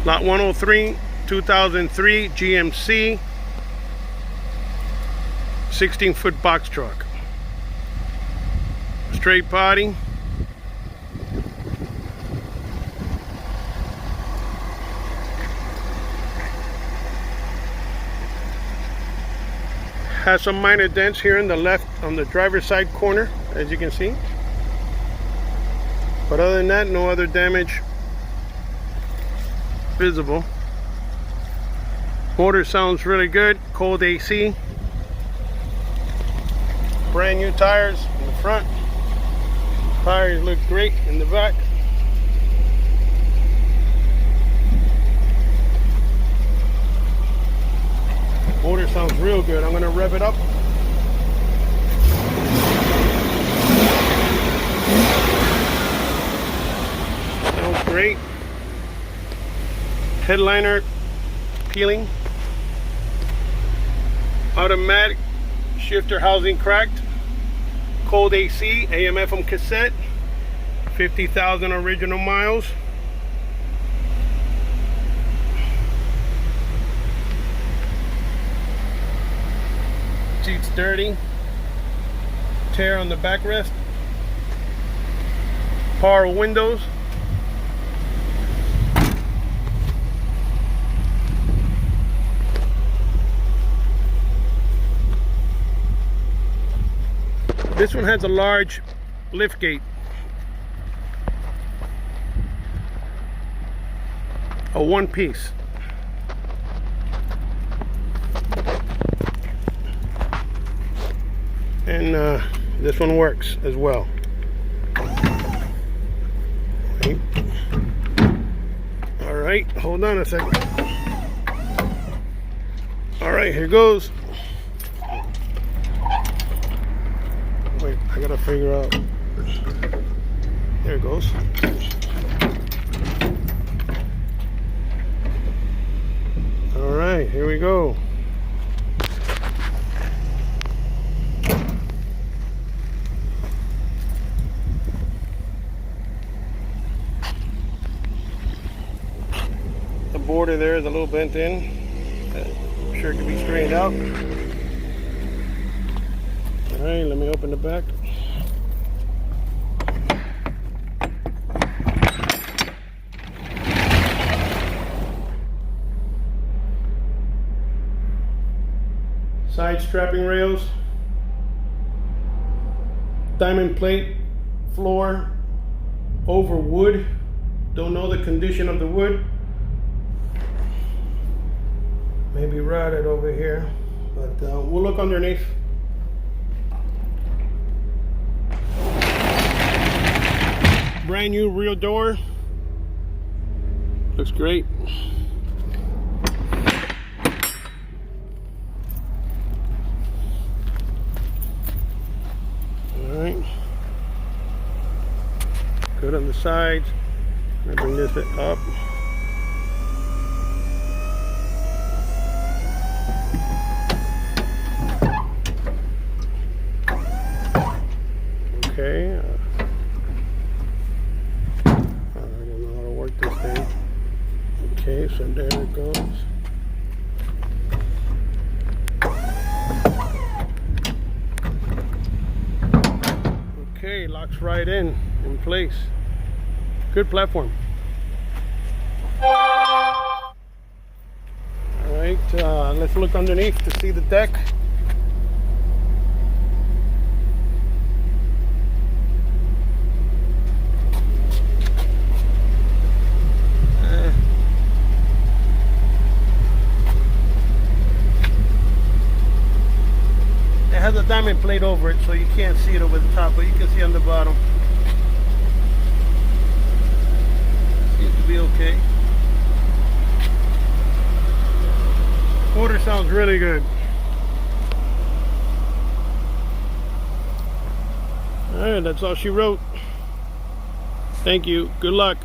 Lot 103, 2003 GMC 16-foot box truck. Straight body. Has some minor dents here in the left on the driver's side corner, as you can see. But other than that, no other damage visible. Motor sounds really good. Cold AC. Brand new tires in the front. Tires look great in the back. Motor sounds real good. I'm going to rev it up. Sounds great. Headliner peeling. Automatic shifter housing cracked. Cold AC, AM/FM cassette. 50,000 original miles. Seats dirty. Tear on the backrest. Power windows. This one has a large lift gate. A one piece. And this one works as well. All right, hold on a second. All right, here goes. Wait, I gotta figure out. There it goes. All right, here we go. The border there is a little bent in. I'm sure it can be straightened out. All right, let me open the back. Side strapping rails. Diamond plate floor over wood. Don't know the condition of the wood. Maybe rotted over here, but we'll look underneath. Brand new rear door. Looks great. All right. Good on the sides. I'm gonna bring this up. Okay. I don't know how to work this thing. Okay, so there it goes. Okay, locks right in place. Good platform. All right, let's look underneath to see the deck. It has a diamond plate over it, so you can't see it over the top, but you can see on the bottom. Seems to be okay. Motor sounds really good. All right, that's all she wrote. Thank you. Good luck.